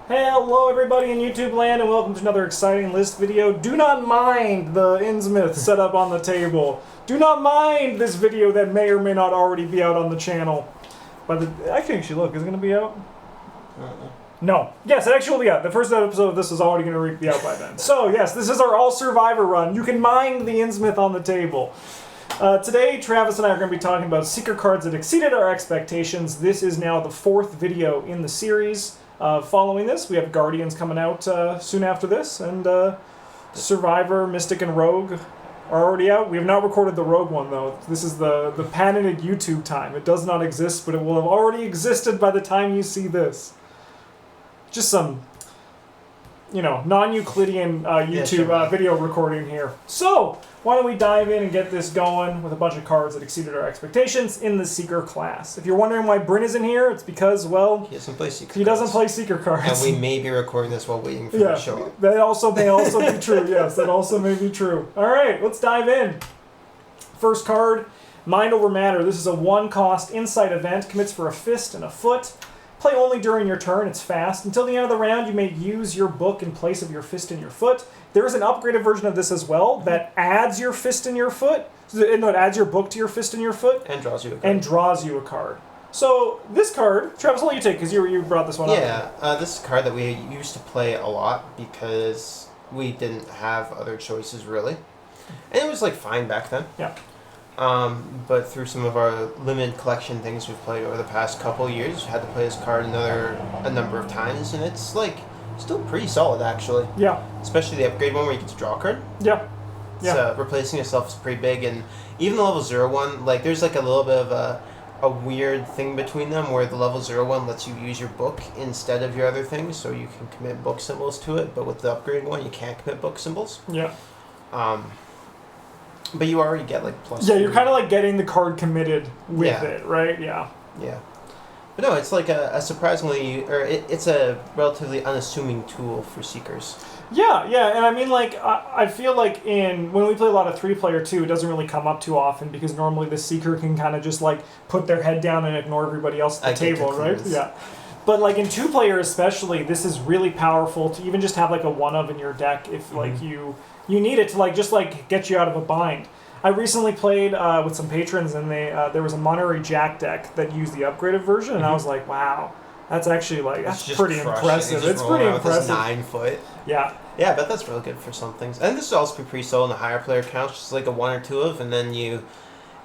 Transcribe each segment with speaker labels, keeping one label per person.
Speaker 1: Hello everybody in YouTube land and welcome to another exciting list video. Do not mind the Innsmouth setup on the table. Do not mind this video that may or may not already be out on the channel. But actually look, is it going to be out? No. Yes, it actually will be out. The first episode of this is already going to be out by then. So yes, this is our all survivor run. You can mind the Innsmouth on the table. Today, Travis and I are going to be talking about secret cards that exceeded our expectations. This is now the fourth video in the series. Following this, we have Guardians coming out soon after this, and Survivor, Mystic, and Rogue are already out. We have not recorded the Rogue one, though. This is the patented YouTube time. It does not exist, but it will have already existed by the time you see this. Just some, non-Euclidean YouTube video recording here. So, why don't we dive in and get this going with a bunch of cards that exceeded our expectations in the Seeker class. If you're wondering why Bryn isn't here, it's because, well,
Speaker 2: he doesn't play Seeker
Speaker 1: cards. He doesn't play Seeker cards.
Speaker 2: And we may be recording this while waiting for the show.
Speaker 1: That also may also be true. Yes, that also may be true. All right, let's dive in. First card, Mind Over Matter. This is a 1-cost insight event. Commits for a fist and a foot. Play only during your turn. It's fast. Until the end of the round, you may use your book in place of your fist and your foot. There is an upgraded version of this as well that adds your fist and your foot. No, it adds your book to your fist and your foot.
Speaker 2: And draws you a card.
Speaker 1: And draws you a card. So this card, Travis, I'll let you take because you brought this one up.
Speaker 2: Yeah, this is a card that we used to play a lot because we didn't have other choices really. And it was fine back then.
Speaker 1: Yeah.
Speaker 2: But through some of our limited collection things we've played over the past couple years, we've had to play this card a number of times, and it's still pretty solid actually.
Speaker 1: Yeah.
Speaker 2: Especially the upgrade one where you get to draw a card.
Speaker 1: Yeah. Yeah.
Speaker 2: Replacing yourself is pretty big, and even the level 0 one, there's a little bit of a weird thing between them where the level 0 one lets you use your book instead of your other things, so you can commit book symbols to it, but with the upgrade one you can't commit book symbols.
Speaker 1: Yeah.
Speaker 2: But you already get plus.
Speaker 1: Yeah, you're kind of getting the card committed with it, right? Yeah.
Speaker 2: Yeah. But no, it's a surprisingly, it's a relatively unassuming tool for Seekers.
Speaker 1: Yeah, and I mean, I feel when we play a lot of 3-player too, it doesn't really come up too often because normally the Seeker can kind of just put their head down and ignore everybody else at the table, right? Yeah. But in 2-player especially, this is really powerful to even just have a 1-of in your deck if you need it to just get you out of a bind. I recently played with some patrons, and there was a Monterey Jack deck that used the upgraded version, and I was like, wow, that's actually that's pretty impressive. It's pretty impressive.
Speaker 2: 9-foot.
Speaker 1: Yeah.
Speaker 2: Yeah, but that's really good for some things. And this is also pretty solid in the higher player counts, just a 1 or 2 of, and then you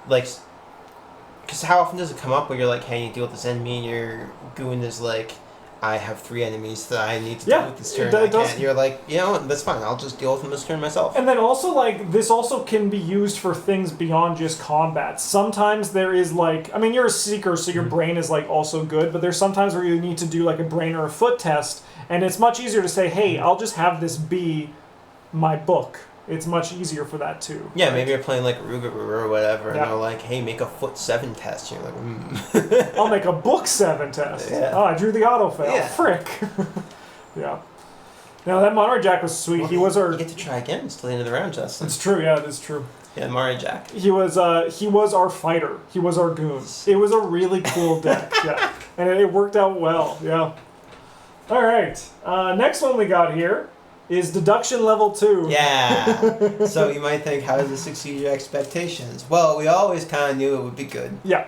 Speaker 2: because how often does it come up where you're hey, you deal with this enemy, and your goon is I have 3 enemies that I need to deal with this turn. And you're that's fine. I'll just deal with them this turn myself.
Speaker 1: And then also, this also can be used for things beyond just combat. Sometimes there is, you're a Seeker, so your brain is, also good, but there's sometimes where you need to do, a brain or a foot test, and it's much easier to say, hey, I'll just have this be my book. It's much easier for that, too.
Speaker 2: Yeah, right? Maybe you're playing, Ruga or whatever, and they're hey, make a foot 7 test. And you're
Speaker 1: I'll make a book 7 test.
Speaker 2: Yeah.
Speaker 1: Oh, I drew the auto-fail. Yeah. Frick. Yeah. Now, that Monterey Jack was sweet.
Speaker 2: Well, you get to try again. It's till the end of the round, Justin.
Speaker 1: It's true, yeah, it is true.
Speaker 2: Yeah, Monterey Jack.
Speaker 1: He was our fighter. He was our goon. It was a really cool deck, yeah. And it worked out well, yeah. All right. Next one we got here is Deduction Level 2.
Speaker 2: Yeah. So you might think, how does this exceed your expectations? Well, we always kind of knew it would be good.
Speaker 1: Yeah.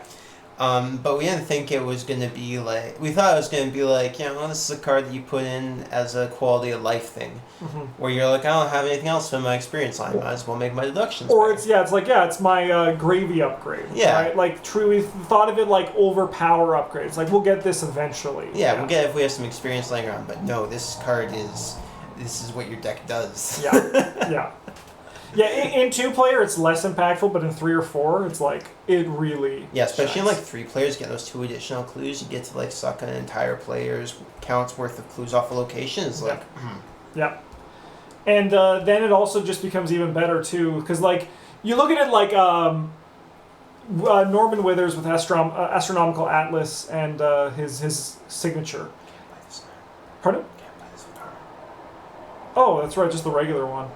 Speaker 2: But we didn't think it was going to be we thought it was going to be this is a card that you put in as a quality of life thing. Mm-hmm. Where you're I don't have anything else in my experience line. Might as well make my deductions.
Speaker 1: Or it's my gravy upgrade. Yeah. Right? True, we thought of it overpower upgrades. We'll get this eventually.
Speaker 2: Yeah, we'll get it if we have some experience laying around. But no, this card is... This is what your deck does.
Speaker 1: Yeah, yeah. Yeah, in 2-player, it's less impactful, but in 3 or 4, it's it really
Speaker 2: Yeah, especially
Speaker 1: shines.
Speaker 2: in 3 players, get those 2 additional clues, you get to suck an entire player's count's worth of clues off a location. It's
Speaker 1: Yeah. And then it also just becomes even better, too, because, you look at it Norman Withers with Astronomical Atlas and his signature. Pardon? Oh, that's right, just the regular one.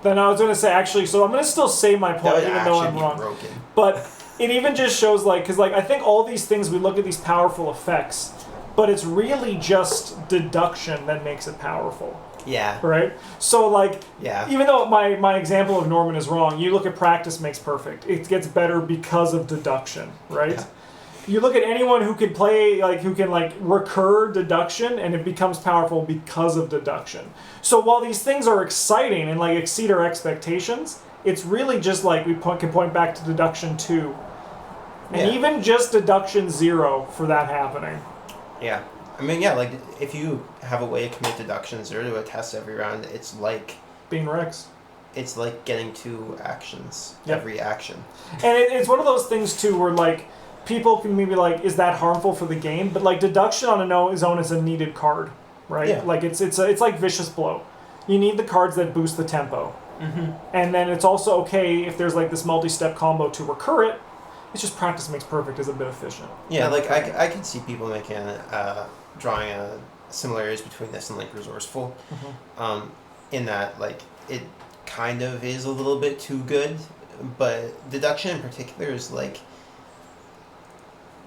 Speaker 1: Then I was going to say, actually, so I'm going to still say my point, even though I'm wrong. But it even just shows, because I think all these things, we look at these powerful effects, but it's really just deduction that makes it powerful.
Speaker 2: Yeah.
Speaker 1: Right? So, like,
Speaker 2: Yeah.
Speaker 1: even though my example of Norman is wrong, you look at practice makes perfect. It gets better because of deduction, right?
Speaker 2: Yeah.
Speaker 1: You look at anyone who can play, like, who can, like, recur deduction, and it becomes powerful because of deduction. So while these things are exciting and, like, exceed our expectations, it's really just, like, we can point back to deduction 2. And even just deduction 0 for that happening.
Speaker 2: Yeah. I mean, yeah, like, if you have a way to commit deduction 0 to a test every round, it's like...
Speaker 1: Being Rex.
Speaker 2: It's like getting 2 actions every action.
Speaker 1: And it's one of those things, too, where, like, people can maybe like, is that harmful for the game? But like deduction on its own is a needed card, right?
Speaker 2: Yeah.
Speaker 1: Like it's like Vicious Blow. You need the cards that boost the tempo.
Speaker 2: Mm-hmm.
Speaker 1: And then it's also okay if there's like this multi-step combo to recur it. It's just practice makes perfect is a bit efficient.
Speaker 2: Yeah, like I could see people making drawing similarities between this and like Resourceful, in that like it kind of is a little bit too good, but deduction in particular is like.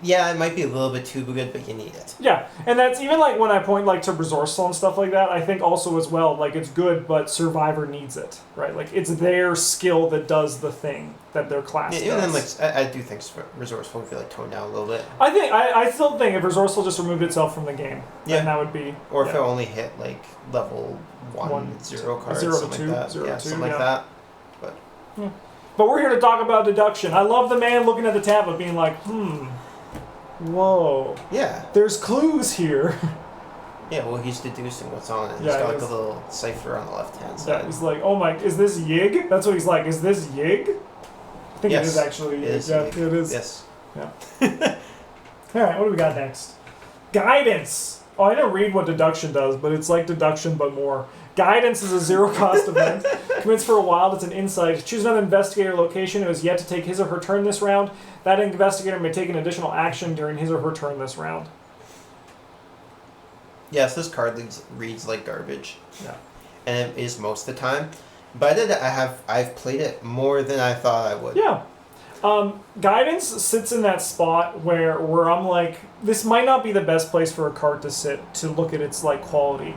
Speaker 2: Yeah, it might be a little bit too good, but you need it.
Speaker 1: Yeah, and that's even like when I point like to Resourceful and stuff like that, I think also as well, like it's good, but Survivor needs it, right? Like it's their skill that does the thing that their class does.
Speaker 2: And then like I do think Resourceful would be like toned down a little bit.
Speaker 1: I still think if Resourceful just removed itself from the game, then that would be...
Speaker 2: Or if it only hit like level 0 cards,
Speaker 1: 0 to
Speaker 2: something
Speaker 1: 2,
Speaker 2: like that.
Speaker 1: 0
Speaker 2: yeah,
Speaker 1: to 2,
Speaker 2: something like that. But...
Speaker 1: But we're here to talk about deduction. I love the man looking at the tablet being like, whoa.
Speaker 2: Yeah.
Speaker 1: There's clues here.
Speaker 2: Yeah, well, he's deducing what's on it. He's
Speaker 1: Yeah,
Speaker 2: got like a little cipher on the left-hand side.
Speaker 1: Yeah, he's like, oh my, is this Yig? That's what he's like, is this Yig? I think it is actually Yig. It is.
Speaker 2: Yes.
Speaker 1: Yeah. Alright, what do we got next? Guidance. Oh, I didn't read what deduction does, but it's like deduction but more. Guidance is a zero-cost event. Commits for a while. It's an insight. Choose another investigator location who has yet to take his or her turn this round. That investigator may take an additional action during his or her turn this round.
Speaker 2: Yes, this card reads like garbage.
Speaker 1: Yeah.
Speaker 2: And it is most of the time. But I've played it more than I thought I would.
Speaker 1: Yeah. Guidance sits in that spot where I'm like, this might not be the best place for a card to sit to look at its like quality.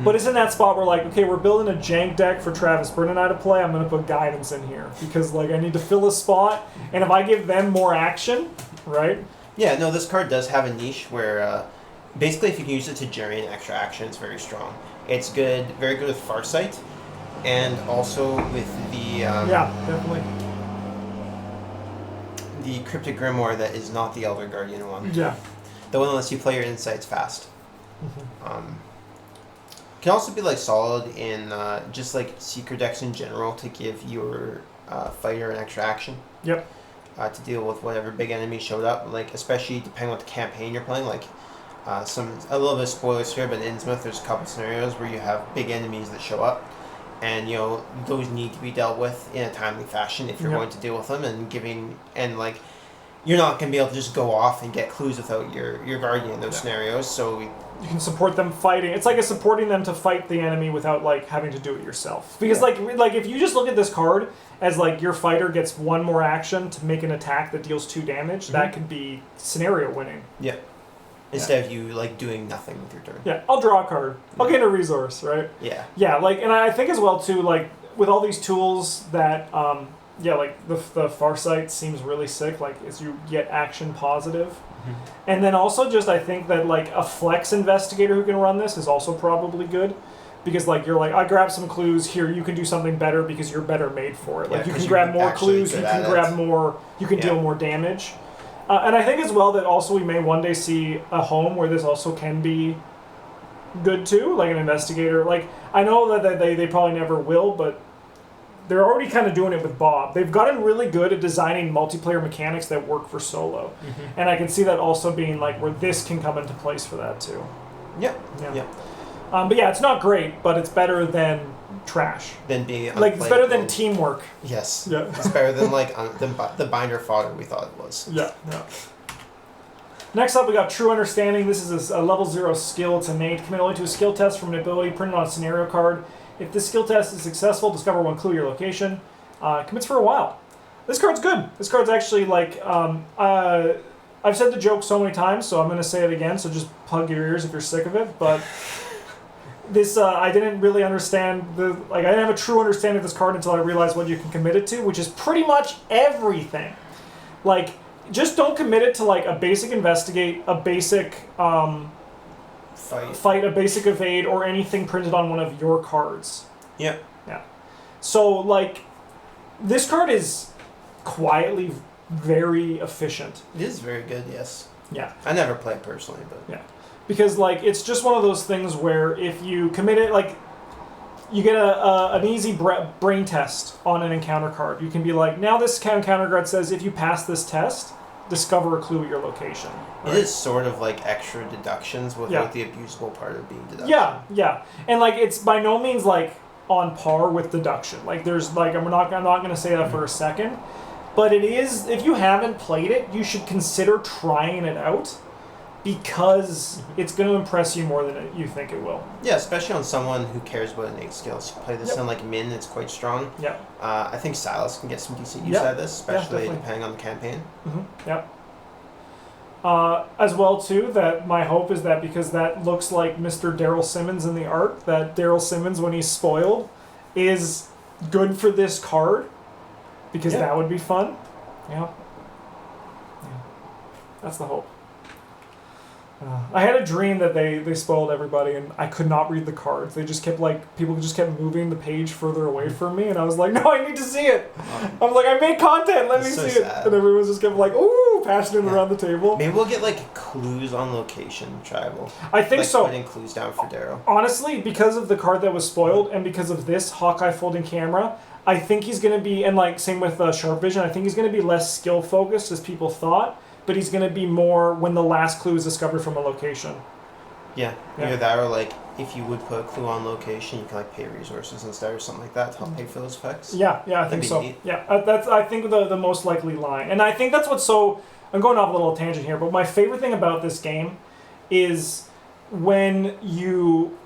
Speaker 1: But it's in that spot where, like, okay, we're building a jank deck for Travis, Bryn, and I to play. I'm going to put Guidance in here because, like, I need to fill a spot. And if I give them more action, right?
Speaker 2: Yeah, no, this card does have a niche where, basically, if you can use it to generate an extra action, it's very strong. It's good, very good with Farsight, and also with the...
Speaker 1: yeah, definitely.
Speaker 2: The Cryptic Grimoire that is not the Elder Guardian one.
Speaker 1: Yeah.
Speaker 2: The one that lets you play your insights fast. Can also be like solid in just like secret decks in general to give your fighter an extra action.
Speaker 1: Yep.
Speaker 2: To deal with whatever big enemy showed up, like especially depending on what the campaign you're playing. Like a little bit of spoilers here, but in Innsmouth there's a couple scenarios where you have big enemies that show up, and you know those need to be dealt with in a timely fashion if you're going to deal with them, and like you're not going to be able to just go off and get clues without your guardian in those scenarios. So
Speaker 1: you can support them fighting. It's like supporting them to fight the enemy without like having to do it yourself. Because like if you just look at this card as like your fighter gets one more action to make an attack that deals 2 damage, that could be scenario winning.
Speaker 2: Yeah. Instead of you like doing nothing with your turn.
Speaker 1: Yeah, I'll draw a card. I'll gain a resource, right?
Speaker 2: Yeah.
Speaker 1: Yeah, like, and I think as well too, like with all these tools that, like the Farsight seems really sick. Like, as you get action positive. And then also just I think that like a flex investigator who can run this is also probably good, because like you're like, I grab some clues here, you can do something better because you're better made for it. Like you can grab more clues, you can grab more, you can deal more damage. And I think as well that also we may one day see a home where this also can be good too, like an investigator. Like I know that they probably never will, but they're already kind of doing it with Bob. They've gotten really good at designing multiplayer mechanics that work for solo. And I can see that also being like where this can come into place for that too.
Speaker 2: Yep.
Speaker 1: Yeah.
Speaker 2: Yep.
Speaker 1: But yeah, it's not great, but it's better than trash.
Speaker 2: Than being
Speaker 1: like it's better than teamwork.
Speaker 2: Yes.
Speaker 1: Yeah.
Speaker 2: It's better than like the binder fodder we thought it was.
Speaker 1: Yeah. Yeah. Next up, we got True Understanding. This is a level 0 skill. It's innate. Commit only to a skill test from an ability printed on a scenario card. If this skill test is successful, discover 1 clue your location. Commits for a while. This card's good. This card's actually like I've said the joke so many times, so I'm going to say it again, so just plug your ears if you're sick of it, but this, I didn't really understand I didn't have a true understanding of this card until I realized what you can commit it to, which is pretty much everything. Like, just don't commit it to, like, a basic investigate, a basic, fight, a basic evade, or anything printed on one of your cards.
Speaker 2: Yeah.
Speaker 1: Yeah. So, like, this card is quietly very efficient.
Speaker 2: It is very good, yes.
Speaker 1: Yeah.
Speaker 2: I never play personally, but...
Speaker 1: Yeah. Because, like, it's just one of those things where if you commit it, like, you get an easy brain test on an encounter card. You can be like, now this encounter card says if you pass this test, discover a clue at your location. Right?
Speaker 2: It is sort of like extra deductions without the abusable part of being deduction.
Speaker 1: Yeah, yeah. And, like, it's by no means, like, on par with deduction. Like, there's, like, I'm not going to say that for a second. But it is, if you haven't played it, you should consider trying it out because it's going to impress you more than you think it will.
Speaker 2: Yeah, especially on someone who cares about innate skills. You play this on, like, Min, it's quite strong.
Speaker 1: Yeah.
Speaker 2: I think Silas can get some decent use out of this, especially
Speaker 1: definitely.
Speaker 2: depending on the campaign.
Speaker 1: Mm-hmm. Yep. As well, too, that my hope is that because that looks like Mr. Daryl Simmons in the art, that Daryl Simmons, when he's spoiled, is good for this card, because that would be fun. Yeah. That's the hope. I had a dream that they spoiled everybody, and I could not read the cards. They just kept, like, people just kept moving the page further away from me, and I was like, no, I need to see it. I was like, I made content, let me see it. And everyone just kept, like, ooh, passing it around the table.
Speaker 2: Maybe we'll get, like, clues on location tribal.
Speaker 1: I think
Speaker 2: like,
Speaker 1: so.
Speaker 2: Putting clues down for Daryl.
Speaker 1: Honestly, because of the card that was spoiled, and because of this Hawkeye folding camera, I think he's going to be, and, like, same with Sharp Vision, I think he's going to be less skill-focused as people thought. But he's going to be more when the last clue is discovered from a location.
Speaker 2: Yeah, either that or, like, if you would put a clue on location, you can, like, pay resources instead or something like that to help pay for those effects.
Speaker 1: Yeah, I think so.
Speaker 2: Neat.
Speaker 1: Yeah, that's, I think, the most likely line. And I think that's what's so... I'm going off a little tangent here, but my favorite thing about this game is when you...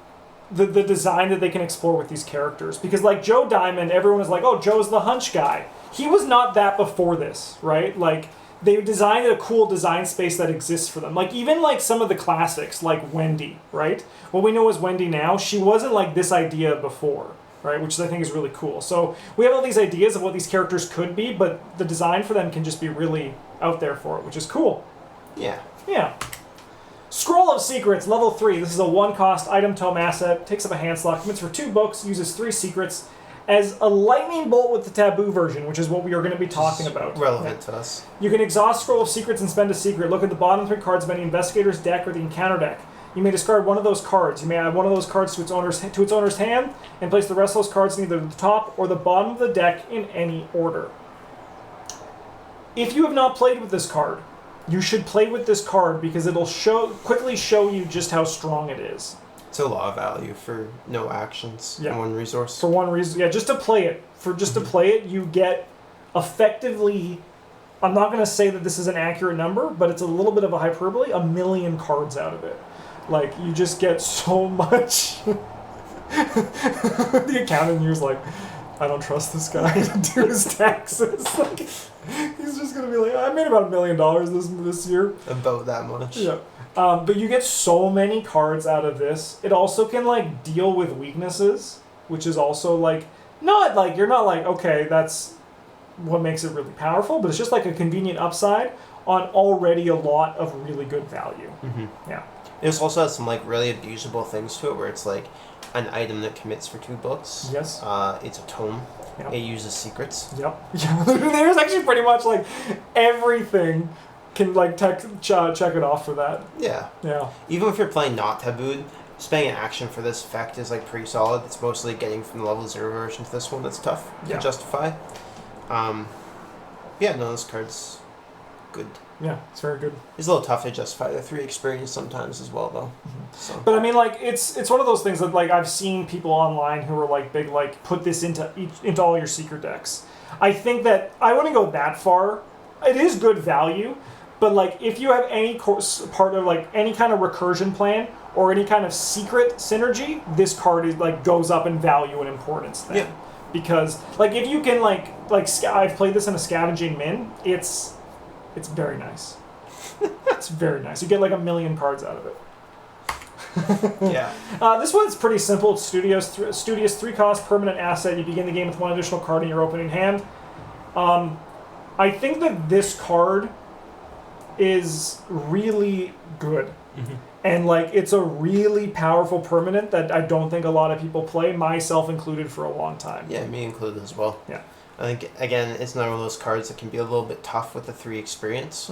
Speaker 1: The design that they can explore with these characters. Because, like, Joe Diamond, everyone was like, oh, Joe's the hunch guy. He was not that before this, right? Like... They designed a cool design space that exists for them. Like, even, like, some of the classics, like Wendy, right? What we know as Wendy now, she wasn't, like, this idea before, right? Which I think is really cool. So we have all these ideas of what these characters could be, but the design for them can just be really out there for it, which is cool.
Speaker 2: Yeah.
Speaker 1: Yeah. Scroll of Secrets, level 3. This is a 1-cost item tome asset. Takes up a hand slot. Commits for 2 books. Uses 3 secrets. As a lightning bolt with the taboo version, which is what we are going to be talking about.
Speaker 2: Relevant to us.
Speaker 1: You can exhaust Scroll of Secrets and spend a secret. Look at the bottom 3 cards of any investigator's deck or the encounter deck. You may discard one of those cards. You may add one of those cards to its owner's hand and place the rest of those cards in either the top or the bottom of the deck in any order. If you have not played with this card, you should play with this card because it'll quickly show you just how strong it is.
Speaker 2: It's a lot of value for no actions and 1 resource.
Speaker 1: For 1 reason, just to play it. To play it, you get effectively. I'm not going to say that this is an accurate number, but it's a little bit of a hyperbole. 1 million cards out of it. Like, you just get so much. The accountant here's like, I don't trust this guy to do his taxes. Like, he's just going to be like, I made about $1 million this year.
Speaker 2: About that much.
Speaker 1: Yeah. But you get so many cards out of this. It also can, like, deal with weaknesses, which is also, like, not, like, you're not like, okay, that's what makes it really powerful, but it's just, like, a convenient upside on already a lot of really good value.
Speaker 2: Mm-hmm.
Speaker 1: Yeah.
Speaker 2: It also has some, like, really abusable things to it, where it's, like, an item that commits for 2 books.
Speaker 1: Yes.
Speaker 2: It's a tome.
Speaker 1: Yep.
Speaker 2: It uses secrets.
Speaker 1: Yep. Yeah. There's actually pretty much, like, everything can, like, check it off for that.
Speaker 2: Yeah.
Speaker 1: Yeah.
Speaker 2: Even if you're playing not tabooed, spending an action for this effect is, like, pretty solid. It's mostly getting from the level 0 version to this one that's tough to justify. This card's good.
Speaker 1: Yeah, it's very good.
Speaker 2: It's a little tough to justify the 3 experience sometimes as well, though.
Speaker 1: Mm-hmm.
Speaker 2: So.
Speaker 1: But I mean, like, it's one of those things that, like, I've seen people online who are, like, big, like, put this into all your secret decks. I think that I wouldn't go that far. It is good value, but, like, if you have any part of, like, any kind of recursion plan or any kind of secret synergy, this card is, like, goes up in value and importance then.
Speaker 2: Yeah.
Speaker 1: Because, like, if you can, like I've played this in a scavenging min, it's very nice. It's very nice. You get like 1 million cards out of it.
Speaker 2: Yeah.
Speaker 1: This one's pretty simple. It's Studious 3-cost permanent asset. You begin the game with 1 additional card in your opening hand. I think that this card is really good. And like it's a really powerful permanent that I don't think a lot of people play, myself included, for a long time.
Speaker 2: Yeah, me included as well.
Speaker 1: Yeah.
Speaker 2: I think, again, it's not one of those cards that can be a little bit tough with the 3 experience.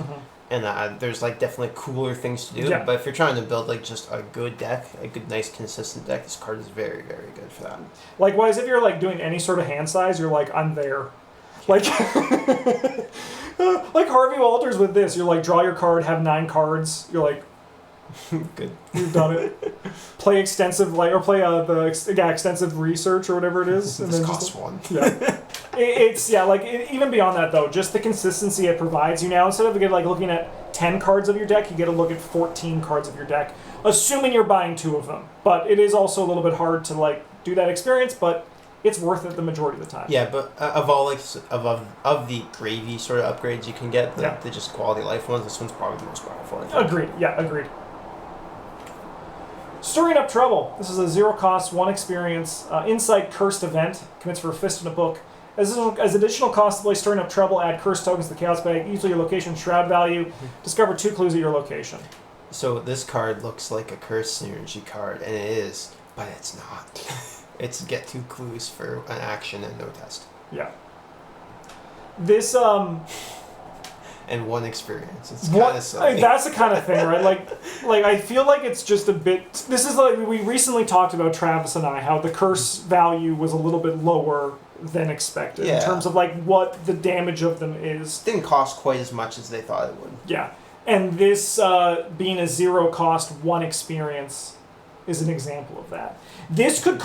Speaker 2: And there's like definitely cooler things to do.
Speaker 1: Yeah.
Speaker 2: But if you're trying to build like just a good deck, a good, nice, consistent deck, this card is very, very good for that.
Speaker 1: Likewise, if you're like doing any sort of hand size, you're like, I'm there. Like, like Harvey Walters with this, you're like, draw your card, have 9 cards. You're like,
Speaker 2: Good.
Speaker 1: you've done it. Play extensive, like, or play extensive research or whatever it is.
Speaker 2: And
Speaker 1: this
Speaker 2: costs 1.
Speaker 1: Yeah. Even beyond that though, just the consistency it provides you now. Instead of looking at 10 cards of your deck, you get to look at 14 cards of your deck, assuming you're buying 2 of them. But it is also a little bit hard to like do that experience, but it's worth it the majority of the time.
Speaker 2: Yeah, but of all of the gravy sort of upgrades you can get, the just quality of life ones, this one's probably the most powerful, I think.
Speaker 1: Agreed. Yeah, agreed. Stirring Up Trouble. This is a 0-cost, 1 experience, Insight Cursed event. Commits for a fist and a book. As additional cost to play Stirring Up Trouble, add cursed tokens to the Chaos Bag. Equal your location shroud value. Discover 2 clues at your location.
Speaker 2: So this card looks like a cursed synergy card, and it is, but it's not. It's get 2 clues for an action and no test.
Speaker 1: Yeah. This
Speaker 2: and 1 experience. It's kind of silly.
Speaker 1: That's the kind of thing, right? Like I feel like it's just a bit. This is like we recently talked about, Travis and I, how the curse value was a little bit lower than expected in terms of like what the damage of them is.
Speaker 2: Didn't cost quite as much as they thought it would.
Speaker 1: Yeah, and this being a 0-cost, 1 experience is an example of that. This could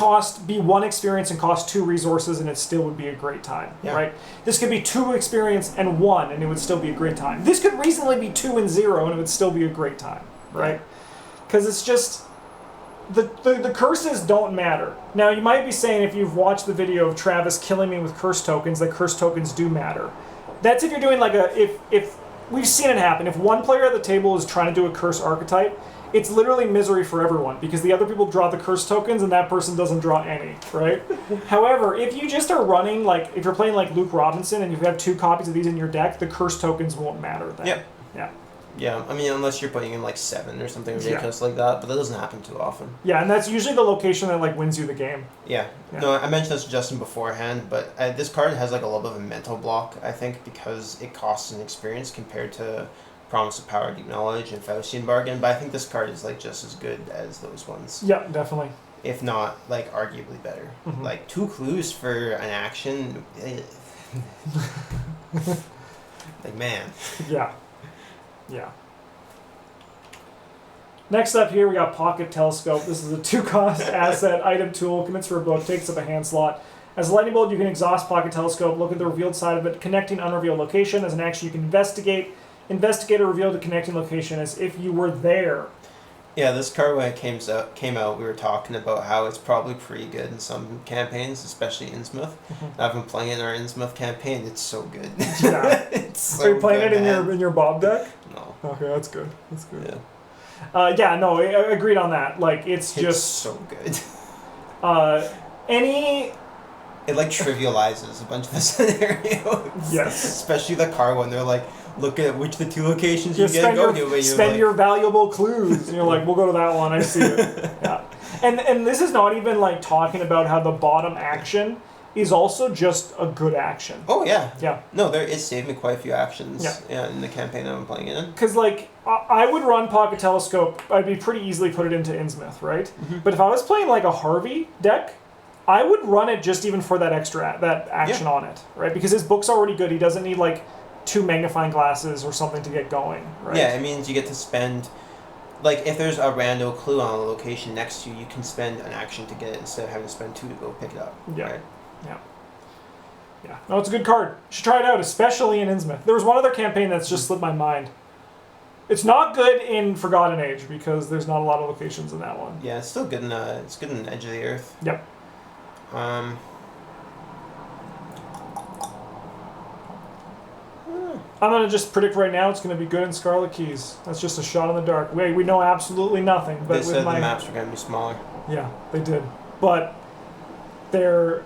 Speaker 1: be 1 experience and cost 2 resources, and it still would be a great time, right? This could be 2 experience and 1, and it would still be a great time. This could reasonably be 2 and 0, and it would still be a great time, right? Because it's just the curses don't matter. Now, you might be saying, if you've watched the video of Travis killing me with curse tokens, that curse tokens do matter. That's if you're doing like if we've seen it happen. If one player at the table is trying to do a curse archetype, it's literally misery for everyone because the other people draw the curse tokens and that person doesn't draw any, right? However, if you just are running, like, if you're playing like Luke Robinson and you have 2 copies of these in your deck, the curse tokens won't matter then.
Speaker 2: Yep.
Speaker 1: Yeah.
Speaker 2: Yeah, I mean, unless you're putting in like 7 or something ridiculous like that, but that doesn't happen too often.
Speaker 1: Yeah, and that's usually the location that like wins you the game.
Speaker 2: Yeah. No, I mentioned this to Justin beforehand, but this card has like a little bit of a mental block, I think, because it costs an experience compared to Promise of Power, Deep Knowledge, and Faustian Bargain, but I think this card is like just as good as those ones.
Speaker 1: Yeah, definitely.
Speaker 2: If not, like, arguably better. Like, 2 clues for an action. Like, man.
Speaker 1: Yeah. Yeah. Next up here, we got Pocket Telescope. This is a 2-cost asset, item tool, commits for a book, takes up a hand slot. As a lightning bolt, you can exhaust Pocket Telescope, look at the revealed side of it, connecting unrevealed location. As an action, you can investigate or reveal the connecting location as if you were there.
Speaker 2: Yeah, this card, when it came out, we were talking about how it's probably pretty good in some campaigns, especially Innsmouth. I've been playing it in our Innsmouth campaign. It's so good.
Speaker 1: Yeah.
Speaker 2: It's so
Speaker 1: Are you playing
Speaker 2: good,
Speaker 1: it in your Bob deck?
Speaker 2: No.
Speaker 1: Okay, that's good. That's good.
Speaker 2: Yeah.
Speaker 1: I agreed on that. Like, it's just
Speaker 2: so good.
Speaker 1: It
Speaker 2: like trivializes a bunch of the scenarios.
Speaker 1: Yes.
Speaker 2: Especially the car one. They're like, look at which the 2 locations you get to go to.
Speaker 1: Spend your valuable clues. And you're like, we'll go to that one. I see it. Yeah. And this is not even like talking about how the bottom action is also just a good action.
Speaker 2: Oh, yeah.
Speaker 1: Yeah.
Speaker 2: No, it saved me quite a few actions in the campaign I'm playing it in.
Speaker 1: Because, like, I would run Pocket Telescope. I'd be pretty easily put it into Innsmouth, right? But if I was playing, like, a Harvey deck, I would run it just even for that extra that action on it, right? Because his book's already good. He doesn't need, like, 2 magnifying glasses or something to get going, right?
Speaker 2: Yeah, it means you get to spend... Like, if there's a rando clue on a location next to you, you can spend an action to get it instead of having to spend 2 to go pick it up.
Speaker 1: Yeah.
Speaker 2: Right?
Speaker 1: Yeah. No, it's a good card. You should try it out, especially in Innsmouth. There was one other campaign that's just slipped my mind. It's not good in Forgotten Age because there's not a lot of locations in that one.
Speaker 2: Yeah, it's still good in it's good in Edge of the Earth.
Speaker 1: Yep. I'm going to just predict right now it's going to be good in Scarlet Keys. That's just a shot in the dark. We know absolutely nothing. But
Speaker 2: they said the maps were going to be smaller.
Speaker 1: Yeah, they did. But they're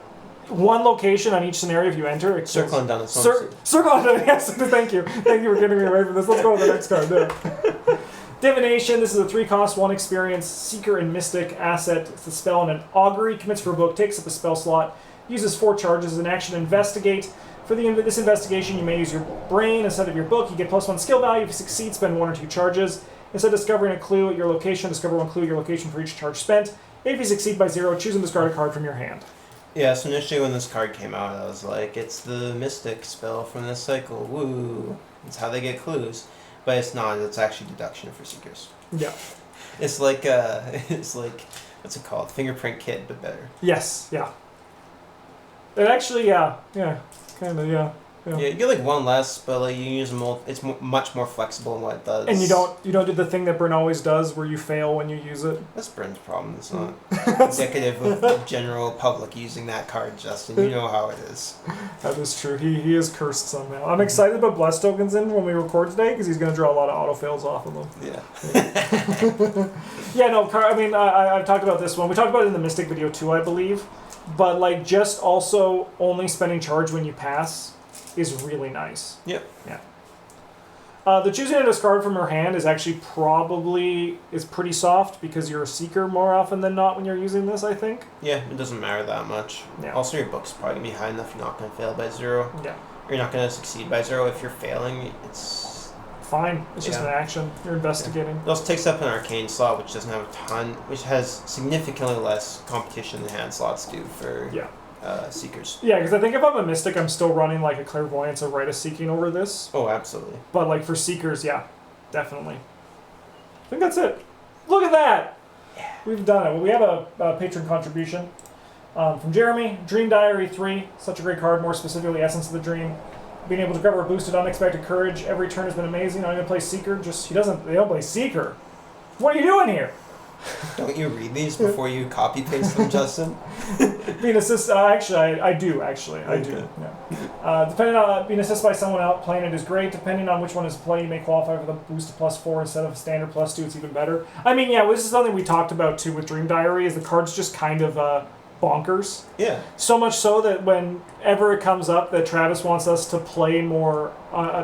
Speaker 1: one location on each scenario if you enter.
Speaker 2: Circling down the
Speaker 1: Circle on down, yes. Thank you. Thank you for getting me away from this. Let's go to the next card there. Divination. This is a 3-cost, 1 experience, Seeker and Mystic asset. It's a spell and an Augury. Commits for a book, takes up a spell slot, uses 4 charges as an action. Investigate. For this investigation, you may use your brain instead of your book. You get +1 skill value. If you succeed, spend 1 or 2 charges. Instead of discovering a clue at your location, discover 1 clue at your location for each charge spent. If you succeed by 0, choose and discard a card from your hand.
Speaker 2: Yeah, so initially when this card came out, I was like, it's the Mystic spell from this cycle. Woo! It's how they get clues. But it's not. It's actually deduction for Seekers.
Speaker 1: Yeah.
Speaker 2: It's like, what's it called? Fingerprint kit, but better.
Speaker 1: Yes, yeah. It actually, yeah. Kind of, yeah.
Speaker 2: Yeah, you get like 1 less, but like you use them. It's much more flexible in what it does.
Speaker 1: And you don't do the thing that Bryn always does, where you fail when you use it.
Speaker 2: That's Bryn's problem. It's not indicative of the general public using that card, Justin. You know how it is.
Speaker 1: That is true. He is cursed somehow. I'm excited to put bless tokens in when we record today because he's going to draw a lot of auto fails off of them.
Speaker 2: Yeah.
Speaker 1: Yeah. No. I mean, I've talked about this one. We talked about it in the Mystic video too, I believe. But like, just also only spending charge when you pass is really nice.
Speaker 2: Yep.
Speaker 1: Yeah. The choosing to discard from your hand is actually pretty soft because you're a Seeker more often than not when you're using this, I think.
Speaker 2: Yeah, it doesn't matter that much.
Speaker 1: Yeah.
Speaker 2: Also, your book's probably going to be high enough you're not going to fail by 0.
Speaker 1: Yeah.
Speaker 2: Or you're not going to succeed by 0. If you're failing, it's...
Speaker 1: fine. It's just an action. You're investigating.
Speaker 2: It also takes up an arcane slot, which doesn't have a ton, which has significantly less competition than hand slots do for Seekers.
Speaker 1: Yeah, because I think if I'm a Mystic, I'm still running like a Clairvoyance or Rite of Seeking over this.
Speaker 2: Oh, absolutely.
Speaker 1: But like for Seekers, yeah, definitely. I think that's it. Look at that! Yeah. We've done it. Well, we have a patron contribution from Jeremy. Dream Diary 3, such a great card, more specifically Essence of the Dream. Being able to cover boosted unexpected courage every turn has been amazing. I'm going to play Seeker. They don't play Seeker. What are you doing here?
Speaker 2: Don't you read these before you copy paste them, Justin?
Speaker 1: Being assisted, actually, I do. I do. Yeah. Depending on being assisted by someone out playing it is great. Depending on which one is play, you may qualify for the boost to +4 instead of standard +2. It's even better. I mean, yeah, this is something we talked about too with Dream Diary. Is the cards just kind of bonkers?
Speaker 2: Yeah.
Speaker 1: So much so that whenever it comes up that Travis wants us to play more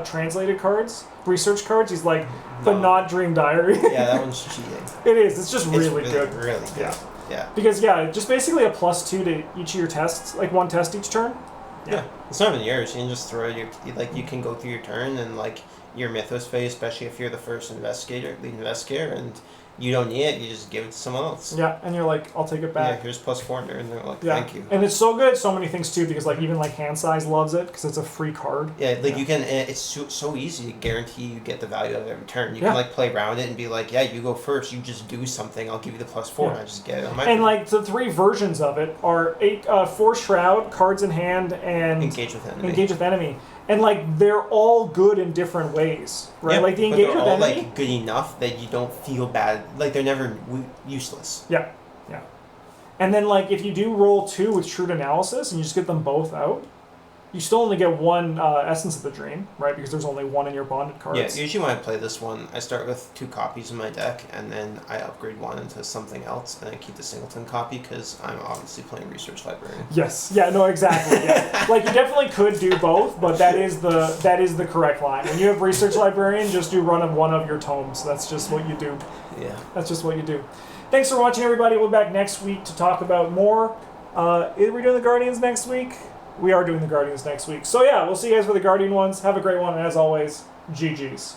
Speaker 1: translated cards, research cards, he's like, but not Dream Diary.
Speaker 2: Yeah, that one's cheating.
Speaker 1: It is. It's just really good.
Speaker 2: Really good.
Speaker 1: Yeah.
Speaker 2: Yeah.
Speaker 1: Because just basically a +2 to each of your tests, like 1 test each turn.
Speaker 2: Yeah. It's not even yours. You can just throw you can go through your turn and like your Mythos phase, especially if you're the first lead investigator, and you don't need it, you just give it to someone else.
Speaker 1: Yeah, and you're like, I'll take it back.
Speaker 2: Yeah, here's +4, and they're like, thank you.
Speaker 1: And it's so good, so many things too, because like even like Hand Size loves it because it's a free card.
Speaker 2: Yeah, like you can. It's so easy to guarantee you get the value of every turn. You can like play around it and be like, yeah, you go first. You just do something. I'll give you the +4, and I just get it on my.
Speaker 1: And like the 3 versions of it are 4 Shroud, cards in hand, and
Speaker 2: Engage with enemy.
Speaker 1: And like they're all good in different ways, right?
Speaker 2: Yeah,
Speaker 1: like the
Speaker 2: Engage
Speaker 1: Engage with
Speaker 2: all
Speaker 1: enemy,
Speaker 2: like good enough that you don't feel bad. Like they're never useless.
Speaker 1: Yeah. And then like if you do roll 2 with Shrewd Analysis and you just get them both out, you still only get 1 Essence of the Dream, right? Because there's only 1 in your bonded cards.
Speaker 2: Yeah, usually when I play this one, I start with 2 copies in my deck, and then I upgrade 1 into something else, and I keep the singleton copy because I'm obviously playing Research Librarian.
Speaker 1: Yes. Yeah. No. Exactly. Yeah. Like you definitely could do both, but that is the correct line. When you have Research Librarian, just do run of 1 of your tomes. That's just what you do.
Speaker 2: Yeah.
Speaker 1: That's just what you do. Thanks for watching, everybody. We'll be back next week to talk about more. Are we doing the Guardians next week? We are doing the Guardians next week. So yeah, we'll see you guys for the Guardian ones. Have a great one, and as always, GG's.